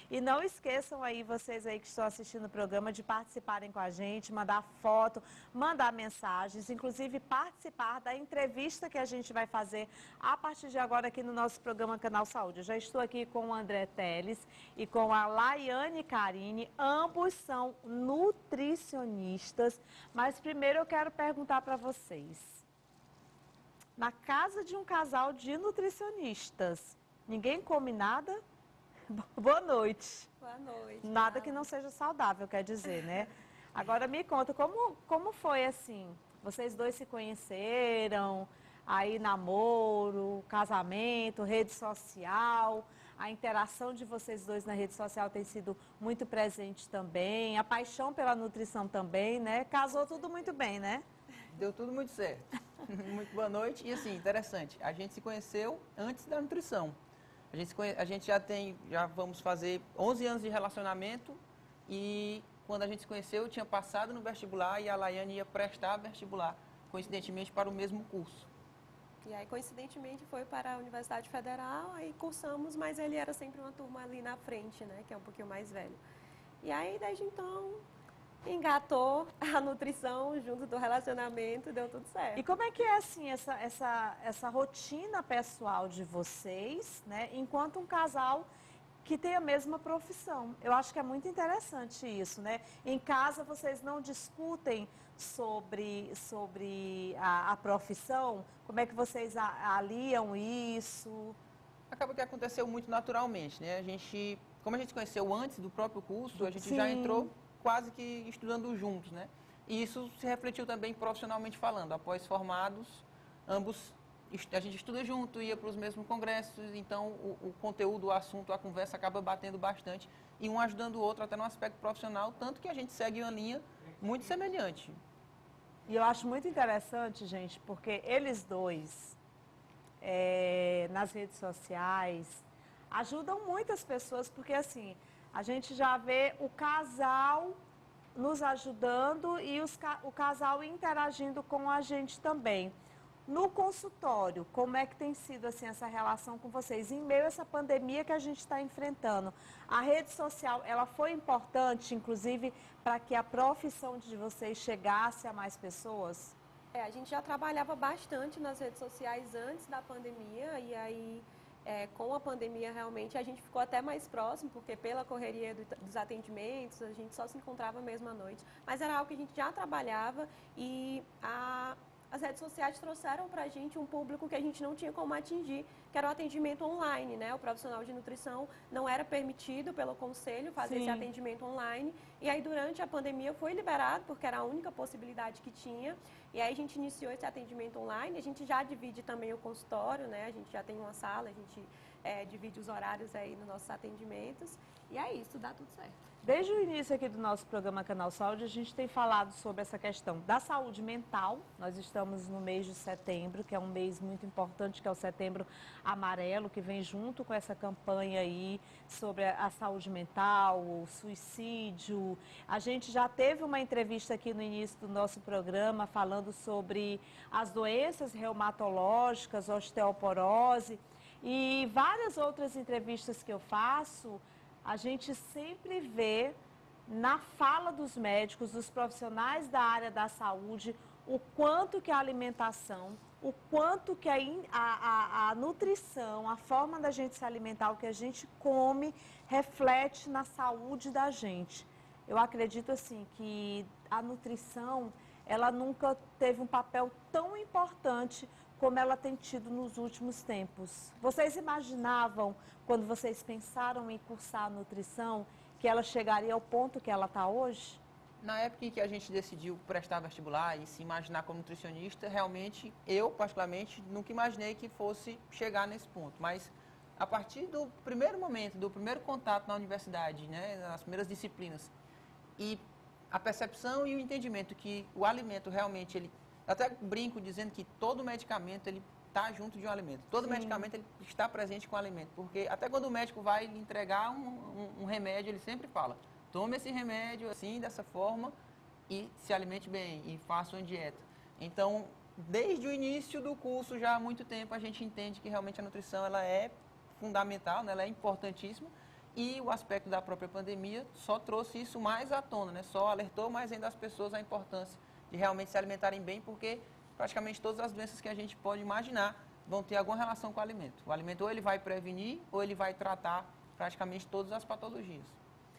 E não esqueçam aí, vocês aí que estão assistindo o programa, de participarem com a gente, mandar foto, mandar mensagens, inclusive participar da entrevista que a gente vai fazer a partir de agora aqui no nosso programa Canal Saúde. Eu já estou aqui com o André Teles e com a Laiane Carine, ambos são nutricionistas, mas primeiro eu quero perguntar para vocês. Na casa de um casal de nutricionistas, ninguém come nada? Boa noite. Boa noite. Nada que não seja saudável, quer dizer, né? Agora me conta, como foi assim? Vocês dois se conheceram, aí namoro, casamento, rede social, a interação de vocês dois na rede social tem sido muito presente também, a paixão pela nutrição também, né? Casou tudo muito bem, né? Deu tudo muito certo. Muito boa noite. E assim, interessante, a gente se conheceu antes da nutrição. A gente já vamos fazer 11 anos de relacionamento e quando a gente se conheceu, eu tinha passado no vestibular e a Laiane ia prestar vestibular, coincidentemente para o mesmo curso. E aí, coincidentemente, foi para a Universidade Federal, aí cursamos, mas ele era sempre uma turma ali na frente, né, que é um pouquinho mais velho. E aí, desde então, engatou a nutrição junto do relacionamento, deu tudo certo. E como é que é, assim, essa rotina pessoal de vocês, né, enquanto um casal que tem a mesma profissão? Eu acho que é muito interessante isso, né? Em casa vocês não discutem sobre a profissão? Como é que vocês aliam isso? Acaba que aconteceu muito naturalmente, né? Como a gente se conheceu antes do próprio curso, a gente já Sim. entrou quase que estudando juntos, né? E isso se refletiu também profissionalmente falando. Após formados, a gente estuda junto, ia para os mesmos congressos, então o conteúdo, o assunto, a conversa acaba batendo bastante e um ajudando o outro até no aspecto profissional, tanto que a gente segue uma linha muito semelhante. E eu acho muito interessante, gente, porque eles dois, nas redes sociais, ajudam muitas pessoas, porque assim, a gente já vê o casal nos ajudando e o casal interagindo com a gente também. No consultório, como é que tem sido assim, essa relação com vocês? Em meio a essa pandemia que a gente está enfrentando, a rede social, ela foi importante, inclusive, para que a profissão de vocês chegasse a mais pessoas? A gente já trabalhava bastante nas redes sociais antes da pandemia e aí, com a pandemia, realmente, a gente ficou até mais próximo, porque pela correria dos atendimentos, a gente só se encontrava mesmo à noite. Mas era algo que a gente já trabalhava e as redes sociais trouxeram para a gente um público que a gente não tinha como atingir, que era o atendimento online, né? O profissional de nutrição não era permitido pelo conselho fazer Sim. esse atendimento online. E aí, durante a pandemia, foi liberado, porque era a única possibilidade que tinha. E aí, a gente iniciou esse atendimento online. A gente já divide também o consultório, né? A gente já tem uma sala, a gente divide os horários aí nos nossos atendimentos. E é isso, dá tudo certo. Desde o início aqui do nosso programa Canal Saúde, a gente tem falado sobre essa questão da saúde mental. Nós estamos no mês de setembro, que é um mês muito importante, que é o Setembro Amarelo, que vem junto com essa campanha aí sobre a saúde mental, o suicídio. A gente já teve uma entrevista aqui no início do nosso programa falando sobre as doenças reumatológicas, osteoporose e várias outras entrevistas que eu faço. A gente sempre vê na fala dos médicos, dos profissionais da área da saúde, o quanto que a alimentação, o quanto que a nutrição, a forma da gente se alimentar, o que a gente come, reflete na saúde da gente. Eu acredito assim que a nutrição, ela nunca teve um papel tão importante como ela tem tido nos últimos tempos. Vocês imaginavam, quando vocês pensaram em cursar a nutrição, que ela chegaria ao ponto que ela está hoje? Na época em que a gente decidiu prestar vestibular e se imaginar como nutricionista, realmente, eu, particularmente, nunca imaginei que fosse chegar nesse ponto. Mas, a partir do primeiro momento, do primeiro contato na universidade, né, nas primeiras disciplinas, e a percepção e o entendimento que o alimento realmente, ele até brinco dizendo que todo medicamento ele está junto de um alimento. Todo Sim. medicamento ele está presente com o alimento. Porque até quando o médico vai lhe entregar um remédio, ele sempre fala, tome esse remédio assim, dessa forma, e se alimente bem, e faça uma dieta. Então, desde o início do curso, já há muito tempo, a gente entende que realmente a nutrição ela é fundamental, né? Ela é importantíssima. E o aspecto da própria pandemia só trouxe isso mais à tona, né? Só alertou mais ainda as pessoas a importância de realmente se alimentarem bem, porque praticamente todas as doenças que a gente pode imaginar vão ter alguma relação com o alimento. O alimento ou ele vai prevenir ou ele vai tratar praticamente todas as patologias.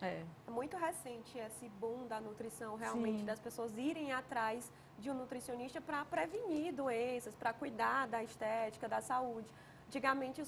É muito recente esse boom da nutrição, realmente, das pessoas irem atrás de um nutricionista para prevenir doenças, para cuidar da estética, da saúde. Antigamente,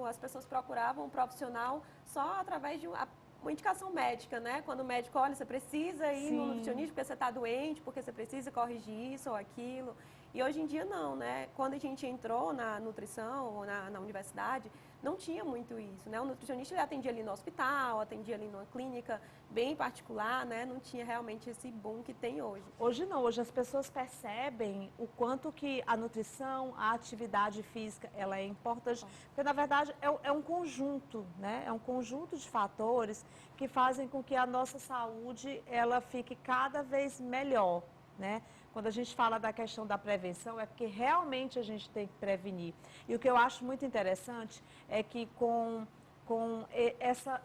as pessoas procuravam um profissional só através de uma indicação médica, né? Quando o médico, olha, você precisa ir no nutricionista porque você está doente, porque você precisa corrigir isso ou aquilo. E hoje em dia não, né? Quando a gente entrou na nutrição ou na universidade, não tinha muito isso, né? O nutricionista ele atendia ali no hospital, atendia ali numa clínica bem particular, né? Não tinha realmente esse boom que tem hoje. Hoje não, hoje as pessoas percebem o quanto que a nutrição, a atividade física, ela é importante, porque na verdade é um conjunto, né? É um conjunto de fatores que fazem com que a nossa saúde, ela fique cada vez melhor, né? Quando a gente fala da questão da prevenção, é porque realmente a gente tem que prevenir. E o que eu acho muito interessante é que com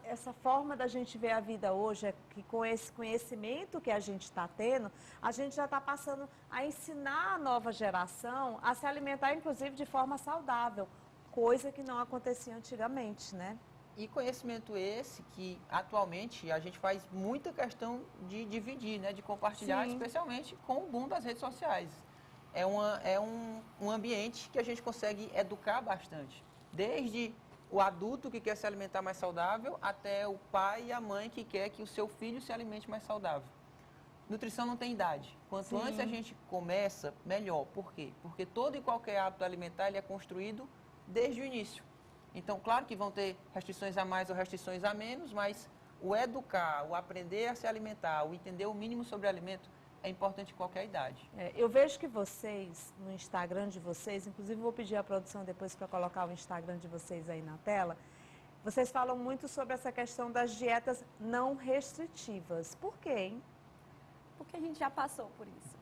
essa forma da gente ver a vida hoje, é que com esse conhecimento que a gente está tendo, a gente já está passando a ensinar a nova geração a se alimentar, inclusive, de forma saudável, coisa que não acontecia antigamente, né? E conhecimento esse que atualmente a gente faz muita questão de dividir, né, de compartilhar, especialmente com o boom das redes sociais. É um ambiente que a gente consegue educar bastante, desde o adulto que quer se alimentar mais saudável até o pai e a mãe que quer que o seu filho se alimente mais saudável. Nutrição não tem idade. Quanto antes a gente começa, melhor. Por quê? Porque todo e qualquer hábito alimentar ele é construído desde o início. Então, claro que vão ter restrições a mais ou restrições a menos, mas o educar, o aprender a se alimentar, o entender o mínimo sobre o alimento é importante em qualquer idade. Eu vejo que vocês, no Instagram de vocês, inclusive vou pedir à produção depois para colocar o Instagram de vocês aí na tela, vocês falam muito sobre essa questão das dietas não restritivas. Por quê, hein? Porque a gente já passou por isso.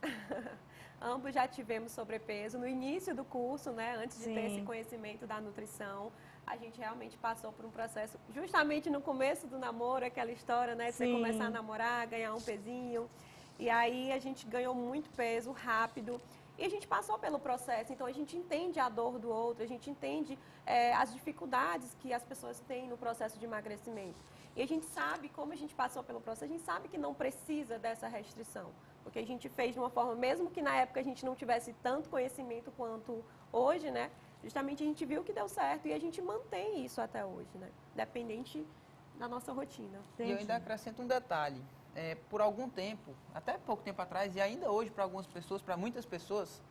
Ambos já tivemos sobrepeso no início do curso, né? Antes de ter esse conhecimento da nutrição. A gente realmente passou por um processo, justamente no começo do namoro, aquela história, né? De você começar a namorar, ganhar um pezinho. E aí a gente ganhou muito peso rápido. E a gente passou pelo processo, então a gente entende a dor do outro, a gente entende as dificuldades que as pessoas têm no processo de emagrecimento. E a gente sabe, como a gente passou pelo processo, a gente sabe que não precisa dessa restrição. Porque a gente fez de uma forma, mesmo que na época a gente não tivesse tanto conhecimento quanto hoje, né? Justamente a gente viu que deu certo e a gente mantém isso até hoje, né? Dependente da nossa rotina. Entendi. E eu ainda acrescento um detalhe. Por algum tempo, até pouco tempo atrás, e ainda hoje para algumas pessoas, para muitas pessoas,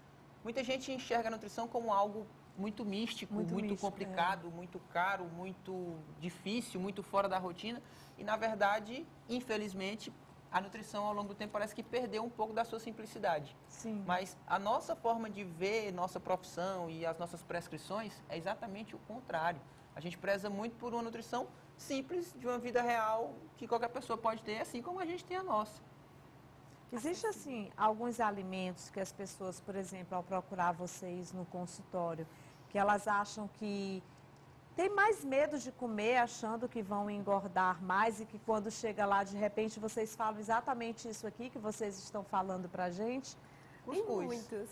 muita gente enxerga a nutrição como algo muito místico, muito complicado, muito caro, muito difícil, muito fora da rotina. E, na verdade, infelizmente, a nutrição ao longo do tempo parece que perdeu um pouco da sua simplicidade. Sim. Mas a nossa forma de ver nossa profissão e as nossas prescrições é exatamente o contrário. A gente preza muito por uma nutrição simples, de uma vida real, que qualquer pessoa pode ter, assim como a gente tem a nossa. Existe, assim, alguns alimentos que as pessoas, por exemplo, ao procurar vocês no consultório, que elas acham que tem mais medo de comer, achando que vão engordar mais e que quando chega lá, de repente, vocês falam exatamente isso aqui que vocês estão falando pra gente? Cuscuz. Muitos.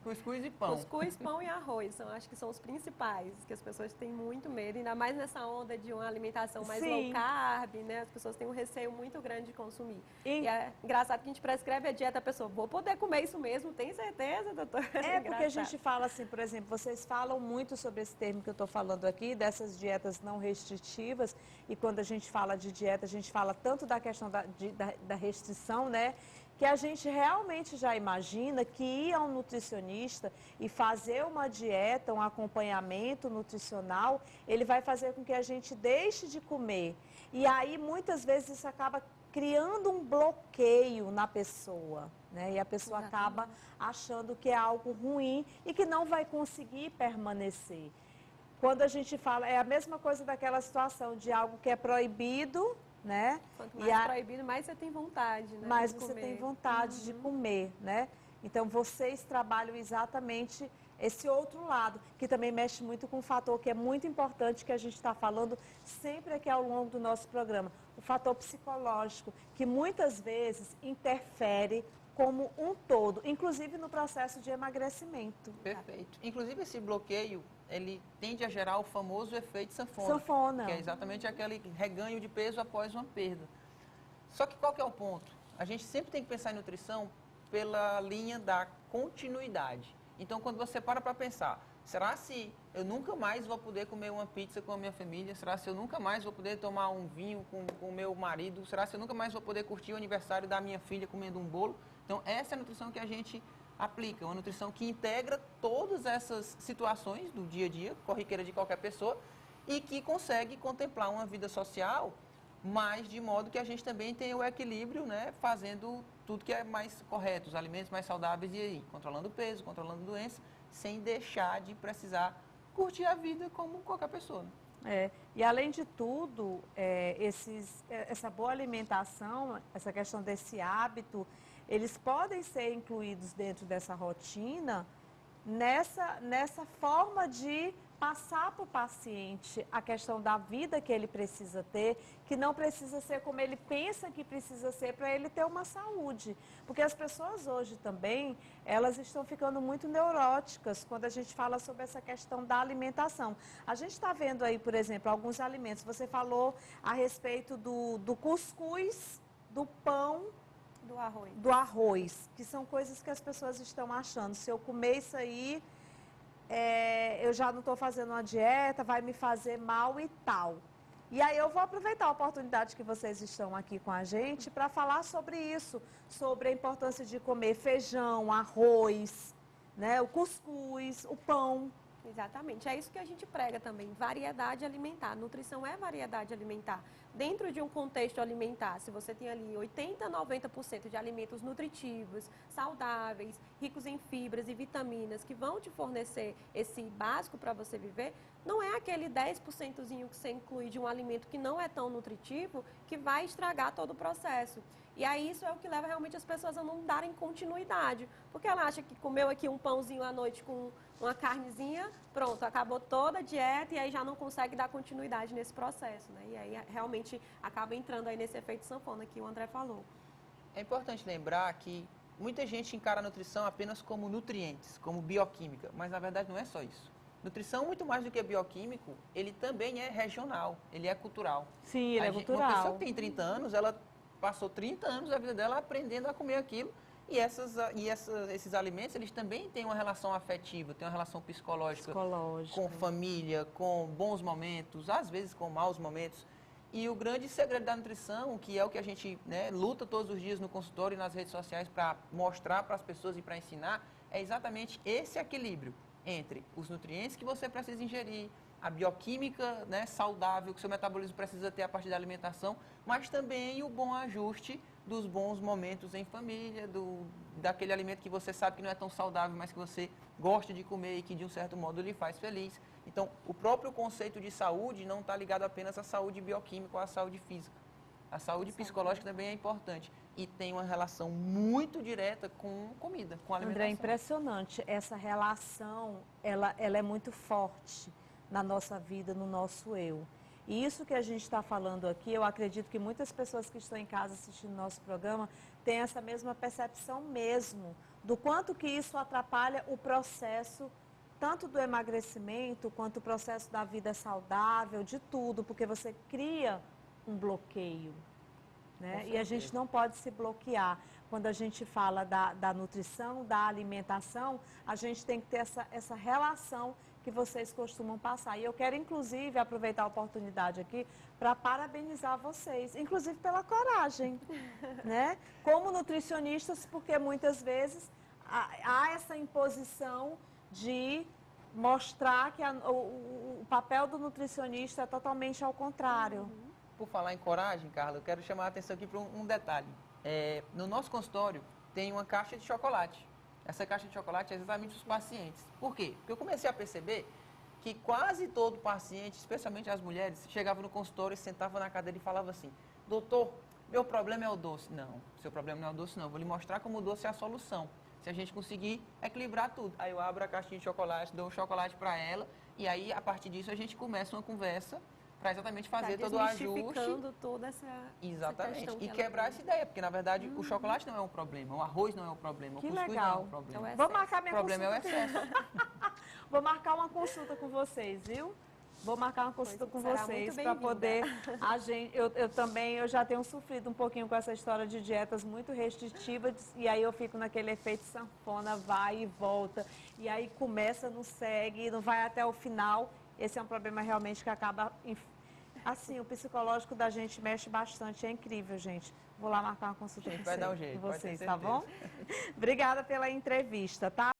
Cuscuz e pão. Cuscuz, pão e arroz, acho que são os principais, que as pessoas têm muito medo, ainda mais nessa onda de uma alimentação mais low carb, né? As pessoas têm um receio muito grande de consumir. E é engraçado que a gente prescreve a dieta, a pessoa, vou poder comer isso mesmo, tem certeza, doutor? Porque a gente fala assim, por exemplo, vocês falam muito sobre esse termo que eu estou falando aqui, dessas dietas não restritivas, e quando a gente fala de dieta, a gente fala tanto da questão da restrição, né? Que a gente realmente já imagina que ir a um nutricionista e fazer uma dieta, um acompanhamento nutricional, ele vai fazer com que a gente deixe de comer. E aí, muitas vezes, isso acaba criando um bloqueio na pessoa, né? E a pessoa acaba achando que é algo ruim e que não vai conseguir permanecer. Quando a gente fala, é a mesma coisa daquela situação de algo que é proibido, né? Quanto mais proibido, mais você tem vontade, né? Mais você tem vontade de comer, né? Então, vocês trabalham exatamente esse outro lado, que também mexe muito com um fator que é muito importante, que a gente está falando sempre aqui ao longo do nosso programa, o fator psicológico, que muitas vezes interfere como um todo, inclusive no processo de emagrecimento. Perfeito. Inclusive, esse bloqueio, ele tende a gerar o famoso efeito sanfona. Sanfona. Que é exatamente aquele reganho de peso após uma perda. Só que qual que é o ponto? A gente sempre tem que pensar em nutrição pela linha da continuidade. Então, quando você para pensar, será se eu nunca mais vou poder comer uma pizza com a minha família? Será se eu nunca mais vou poder tomar um vinho com o meu marido? Será se eu nunca mais vou poder curtir o aniversário da minha filha comendo um bolo? Então, essa é a nutrição que a gente aplica, uma nutrição que integra todas essas situações do dia a dia, corriqueira de qualquer pessoa, e que consegue contemplar uma vida social, mas de modo que a gente também tenha o equilíbrio, né, fazendo tudo que é mais correto, os alimentos mais saudáveis e aí, controlando o peso, controlando doença, sem deixar de precisar curtir a vida como qualquer pessoa. Né? E além de tudo, essa boa alimentação, essa questão desse hábito, eles podem ser incluídos dentro dessa rotina, nessa forma de passar para o paciente a questão da vida que ele precisa ter, que não precisa ser como ele pensa que precisa ser para ele ter uma saúde. Porque as pessoas hoje também, elas estão ficando muito neuróticas quando a gente fala sobre essa questão da alimentação. A gente está vendo aí, por exemplo, alguns alimentos. Você falou a respeito do cuscuz, do pão, do arroz, que são coisas que as pessoas estão achando. Se eu comer isso aí, eu já não estou fazendo uma dieta, vai me fazer mal e tal. E aí eu vou aproveitar a oportunidade que vocês estão aqui com a gente para falar sobre isso, sobre a importância de comer feijão, arroz, né, o cuscuz, o pão. Exatamente, é isso que a gente prega também, variedade alimentar. Nutrição é variedade alimentar. Dentro de um contexto alimentar, se você tem ali 80%, 90% de alimentos nutritivos, saudáveis, ricos em fibras e vitaminas, que vão te fornecer esse básico para você viver, não é aquele 10%zinho que você inclui de um alimento que não é tão nutritivo que vai estragar todo o processo. E aí isso é o que leva realmente as pessoas a não darem continuidade. Porque ela acha que comeu aqui um pãozinho à noite com uma carnezinha, pronto, acabou toda a dieta e aí já não consegue dar continuidade nesse processo, né? E aí realmente acaba entrando aí nesse efeito sanfona que o André falou. É importante lembrar que muita gente encara a nutrição apenas como nutrientes, como bioquímica, mas na verdade não é só isso. Nutrição, muito mais do que bioquímico, ele também é regional, ele é cultural. Sim, ele é cultural. Uma pessoa que tem 30 anos, ela passou 30 anos da vida dela aprendendo a comer aquilo. E esses alimentos, eles também têm uma relação afetiva, têm uma relação psicológica. Com família, com bons momentos, às vezes com maus momentos. E o grande segredo da nutrição, que é o que a gente, né, luta todos os dias no consultório e nas redes sociais para mostrar para as pessoas e para ensinar, é exatamente esse equilíbrio entre os nutrientes que você precisa ingerir, a bioquímica, né, saudável que o seu metabolismo precisa ter a partir da alimentação, mas também o bom ajuste dos bons momentos em família, daquele alimento que você sabe que não é tão saudável, mas que você gosta de comer e que de um certo modo lhe faz feliz. Então, o próprio conceito de saúde não está ligado apenas à saúde bioquímica ou à saúde física. A saúde psicológica também é importante e tem uma relação muito direta com comida, com alimentação. André, é impressionante. Essa relação, ela é muito forte na nossa vida, no nosso eu. E isso que a gente está falando aqui, eu acredito que muitas pessoas que estão em casa assistindo nosso programa têm essa mesma percepção mesmo, do quanto que isso atrapalha o processo, tanto do emagrecimento, quanto o processo da vida saudável, de tudo, porque você cria um bloqueio, né? E a gente não pode se bloquear. Quando a gente fala da nutrição, da alimentação, a gente tem que ter essa relação que vocês costumam passar. E eu quero, inclusive, aproveitar a oportunidade aqui para parabenizar vocês, inclusive pela coragem, né? Como nutricionistas, porque muitas vezes há essa imposição de mostrar que o papel do nutricionista é totalmente ao contrário. Por falar em coragem, Carla, eu quero chamar a atenção aqui para um detalhe. No nosso consultório tem uma caixa de chocolate. Essa caixa de chocolate é exatamente os pacientes. Por quê? Porque eu comecei a perceber que quase todo paciente, especialmente as mulheres, chegava no consultório e sentava na cadeira e falava assim: doutor, meu problema é o doce. Não, seu problema não é o doce não, eu vou lhe mostrar como o doce é a solução. Se a gente conseguir equilibrar tudo. Aí eu abro a caixinha de chocolate, dou um chocolate para ela, e aí, a partir disso, a gente começa uma conversa para exatamente fazer todo o ajuste. Desmistificando toda essa Exatamente. questão que E ela quebrar tem. essa ideia, porque na verdade o chocolate não é um problema, o arroz não é um problema, Que o cuscuz legal. não é um problema. É o Vou marcar O minha problema é o consulta. excesso. Vou marcar uma consulta com vocês, viu? Vou marcar uma consulta com será vocês muito para bem-vinda. poder a gente. Eu já tenho sofrido um pouquinho com essa história de dietas muito restritivas e aí eu fico naquele efeito sanfona, vai e volta e aí começa, não segue, não vai até o final. Esse é um problema realmente que acaba assim, o psicológico da gente mexe bastante, é incrível, gente. Vou lá marcar uma consulta A gente com vai você- dar um jeito, com pode ter vocês, tá bom? certeza. Obrigada pela entrevista, tá?